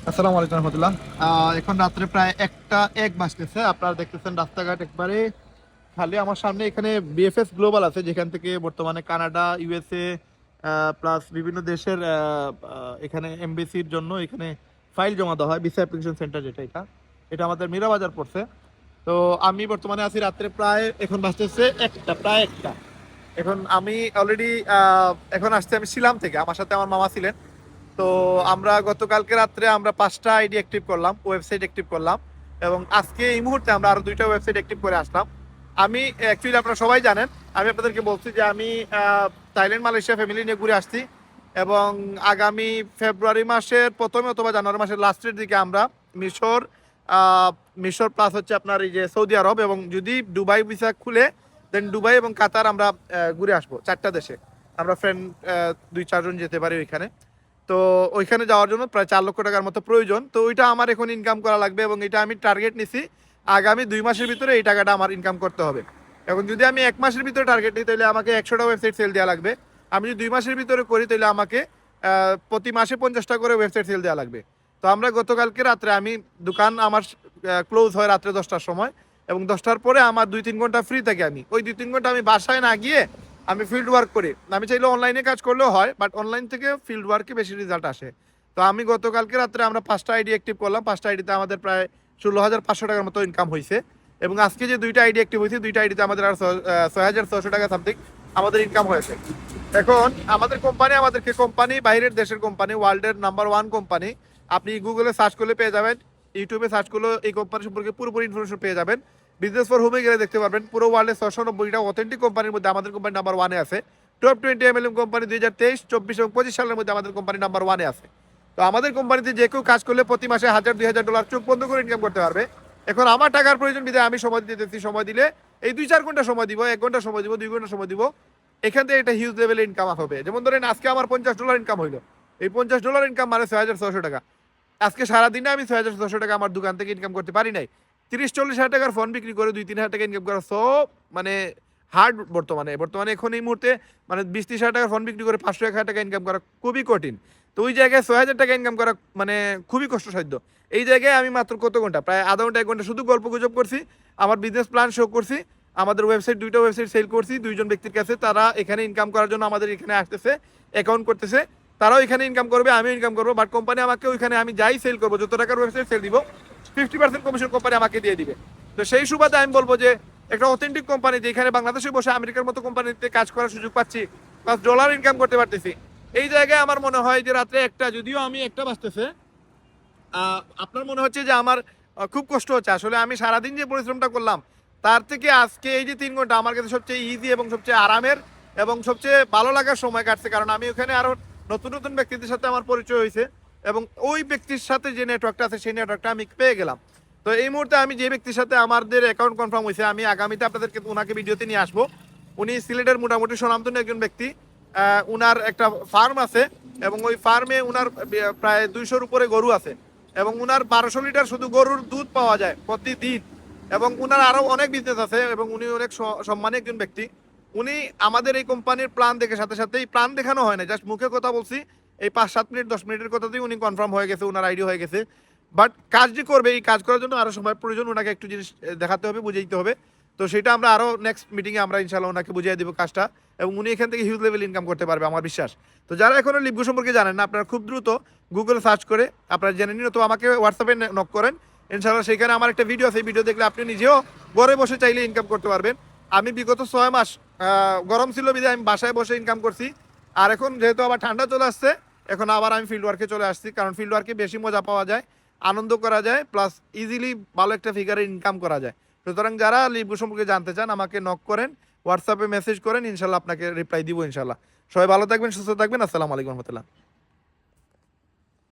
আসসালামু আলাইকুম রহমতুল্লাহ। এখন রাত্রে প্রায় 1টা 1 বাজতেছে। আপনারা দেখতেছেন রাস্তাঘাট একবারে খালি। আমার সামনে এখানে বিএফএস গ্লোবাল আছে, যেখান থেকে বর্তমানে কানাডা, ইউএসএ প্লাস বিভিন্ন দেশের এখানে এমবেসির জন্য এখানে ফাইল জমা দেওয়া হয়। ভিসা অ্যাপ্লিকেশন সেন্টার যেটা, এটা এটা আমাদের মীরা বাজার পড়ছে। তো আমি বর্তমানে আছি রাত্রে প্রায়, এখন বাজতেছে 1টা, প্রায় 1টা। এখন আমি অলরেডি এখন আসছি আমি শিলাম থেকে, আমার সাথে আমার মামা ছিলেন। তো আমরা গতকালকে রাত্রে আমরা 5টা আইডি অ্যাক্টিভ করলাম, ওয়েবসাইট অ্যাক্টিভ করলাম, এবং আজকে এই মুহূর্তে আমরা আরো 2টা ওয়েবসাইট অ্যাক্টিভ করে আসলাম। আমি অ্যাকচুয়ালি, আপনারা সবাই জানেন, আমি আপনাদেরকে বলছি যে আমি থাইল্যান্ড মালয়েশিয়া ফ্যামিলি নিয়ে ঘুরে আসছি, এবং আগামী ফেব্রুয়ারি মাসের প্রথমে অথবা জানুয়ারি মাসের লাস্টের দিকে আমরা মিশর, মিশর প্লাস হচ্ছে আপনার এই যে সৌদি আরব, এবং যদি দুবাই ভিসা খুলে দেন দুবাই এবং কাতার আমরা ঘুরে আসবো। 4টা দেশে আমরা ফ্রেন্ড 2-4 জন যেতে পারি ওইখানে। তো ওইখানে যাওয়ার জন্য প্রায় 4 লক্ষ টাকার মতো প্রয়োজন। তো ওইটা আমার এখন ইনকাম করা লাগবে, এবং এটা আমি টার্গেট নিছি আগামী 2 মাসের ভিতরে এই টাকাটা আমার ইনকাম করতে হবে। এখন যদি আমি 1 মাসের ভিতরে টার্গেট নিই, তাহলে আমাকে 100টা ওয়েবসাইট সেল দেওয়া লাগবে। আমি যদি 2 মাসের ভিতরে করি, তাহলে আমাকে প্রতি মাসে 50টা করে ওয়েবসাইট সেল দেওয়া লাগবে। তো আমরা গতকালকে রাত্রে, আমি দোকান আমার ক্লোজ হয় রাত্রে 10টার সময়, এবং 10টার পরে আমার 2-3 ঘন্টা ফ্রি থাকে। আমি ওই 2-3 ঘন্টা আমি বাসায় না গিয়ে আমি ফিল্ড ওয়ার্ক করি। আমি চাইলে অনলাইনে কাজ করলেও হয়, বাট অনলাইন থেকে ফিল্ড ওয়ার্কে বেশি রেজাল্ট আসে। তো আমি গতকালকে রাত্রে আমরা 5টা আইডি অ্যাক্টিভ করলাম। 5টা আইডিতে আমাদের প্রায় 16,500 টাকার মতো ইনকাম হয়েছে, এবং আজকে যে 2টা আইডি অ্যাক্টিভ হয়েছে, 2টা আইডিতে আমাদের আর 6,600 টাকা সামথিং আমাদের ইনকাম হয়েছে। এখন আমাদের কোম্পানি, আমাদেরকে কোম্পানি, বাইরের দেশের কোম্পানি, ওয়ার্ল্ডের নাম্বার 1 কোম্পানি। আপনি গুগলে সার্চ করলে পেয়ে যাবেন, ইউটিউবে সার্চ করলে এই কোম্পানি সম্পর্কে পুরোপুরি ইনফরমেশন পেয়ে যাবেন। বিজনেস ফর হোমে গেলে দেখতে পারবেন পুরো ওয়ার্ল্ডে 690টা অথেন্টিক কোম্পানির মধ্যে আমাদের কোম্পানি নাম্বার 1-এ আছে। টপ 20 এমএলএম কোম্পানি 2023, 24 এবং 25 সালের মধ্যে আমাদের কোম্পানি নাম্বার 1-এ আছে। তো আমাদের কোম্পানিতে যে কেউ কাজ করলে প্রতি মাসে $1,000-2,000 চোখ বন্ধ করে ইনকাম করতে পারবে। এখন আমার টাকার প্রয়োজন বিধায় আমি সময় দিতেছি। সময় দিলে এই 2-4 ঘন্টা সময় দিব, 1 ঘন্টা সময় দিব, 2 ঘন্টা সময় দিব, এখান থেকে একটা হিউজ লেভেলে ইনকাম হবে। যেমন ধরেন আজকে আমার $50 ইনকাম হইলো। এই $50 ইনকাম মানে 6,600 টাকা। আজকে সারাদিনে আমি 6,600 টাকা আমার দোকান থেকে ইনকাম করতে পারি নাই। 30-40 হাজার টাকার ফোন বিক্রি করে 2-3 হাজার টাকা ইনকাম করা সব মানে হার্ড। বর্তমানে এখন এই মুহূর্তে মানে 20-30 হাজার টাকার ফোন বিক্রি করে 500-1,000 টাকা ইনকাম করা খুবই কঠিন। তো ওই জায়গায় 6,000 টাকা ইনকাম করা মানে খুবই কষ্টসাধ্য। এই জায়গায় আমি মাত্র কত ঘন্টা, প্রায় আধা ঘন্টা 1 ঘন্টা শুধু গল্প গুজব করছি, আমার বিজনেস প্ল্যান শো করছি, আমাদের ওয়েবসাইট 2টা ওয়েবসাইট সেল করছি 2জন ব্যক্তির কাছে। তারা এখানে ইনকাম করার জন্য আমাদের এখানে আসতেছে, অ্যাকাউন্ট করতেছে। তারাও এখানে ইনকাম করবে, আমিও ইনকাম করবো, বাট কোম্পানি আমাকে ওইখানে আমি যাই সেল করবো, যত টাকার ওয়েবসাইট সেল দিব, 50% কমিশন কোম্পানি আমাকে দিয়ে দিবে। তো সেই সুবাদে আমি বলবো যে একটা অথেন্টিক কোম্পানি, যেখানে বাংলাদেশে বসে আমেরিকার মতো কোম্পানিতে কাজ করার সুযোগ পাচ্ছি, প্লাস ডলার ইনকাম করতে পারতেছি, এই জায়গায় আমার মনে হয় যে রাত্রে 1টা, যদিও আমি 1টা বাজতেছে, আপনার মনে হচ্ছে যে আমার খুব কষ্ট হচ্ছে। আসলে আমি সারাদিন যে পরিশ্রমটা করলাম, তার থেকে আজকে এই যে 3 ঘন্টা আমার কাছে সবচেয়ে ইজি এবং সবচেয়ে আরামের এবং সবচেয়ে ভালো লাগার সময় কাটছে। কারণ আমি ওখানে আরো নতুন নতুন ব্যক্তিদের সাথে আমার পরিচয় হয়েছে, এবং ওই ব্যক্তির সাথে যে নেটওয়ার্কটা আছে সেই নেটওয়ার্কটা আমি পেয়ে গেলাম। তো এই মুহূর্তে আমি যে ব্যক্তির সাথে আমাদের অ্যাকাউন্ট কনফার্ম হয়েছে, আমি আগামীতে আপনাদেরকে ওনাকে ভিডিওতে নিয়ে আসবো। উনি সিলেটের মোটামুটি স্বনামধন্য একজন ব্যক্তি। উনার একটা ফার্ম আছে, এবং ওই ফার্মে উনার প্রায় 200-র উপরে গরু আছে, এবং উনার 1200 লিটার শুধু গরুর দুধ পাওয়া যায় প্রতিদিন। এবং উনার আরো অনেক বিজনেস আছে, এবং উনি অনেক সম্মানী একজন ব্যক্তি। উনি আমাদের এই কোম্পানির প্ল্যান দেখে, সাথে সাথে এই প্ল্যান দেখানো হয় না, জাস্ট মুখে কথা বলছি, এই 5-7 মিনিট 10 মিনিটের কথাতেই উনি কনফার্ম হয়ে গেছে, উনার আইডি হয়ে গেছে। বাট কাজ যে করবে, এই কাজ করার জন্য আরো সময় প্রয়োজন, ওনাকে একটু জিনিস দেখাতে হবে, বুঝিয়ে দিতে হবে। তো সেটা আমরা আরো নেক্সট মিটিংয়ে আমরা ইনশাল্লাহ ওনাকে বুঝিয়ে দিব কাজটা, এবং উনি এখান থেকে হিউজ লেভেল ইনকাম করতে পারবে আমার বিশ্বাস। তো যারা এখনো লিপগো সম্পর্কে জানেন না, আপনারা খুব দ্রুত গুগলে সার্চ করে আপনারা জেনে নিন, তো আমাকে হোয়াটসঅ্যাপে নক করেন। ইনশাল্লাহ সেখানে আমার একটা ভিডিও আছে, এই ভিডিও দেখলে আপনি নিজেও ঘরে বসে চাইলে ইনকাম করতে পারবেন। আমি বিগত 6 মাস গরম ছিল বিধায় আমি বাসায় বসে ইনকাম করছি। আর এখন যেহেতু আবার ঠান্ডা চলে আসছে, এখন আবার আমি ফিল্ড ওয়ার্কে চলে আসছি, কারণ ফিল্ড ওয়ার্কে বেশি মজা পাওয়া যায়, আনন্দ করা যায়, প্লাস ইজিলি ভালো একটা ফিগারে ইনকাম করা যায়। সুতরাং যারা লিপগো সম্পর্কে জানতে চান, আমাকে নক করেন, হোয়াটসঅ্যাপে মেসেজ করেন, ইনশাল্লাহ আপনাকে রিপ্লাই দিব ইনশাল্লাহ। সবাই ভালো থাকবেন, সুস্থ থাকবেন। আসসালামু আলাইকুম রহমতুল্লাহ।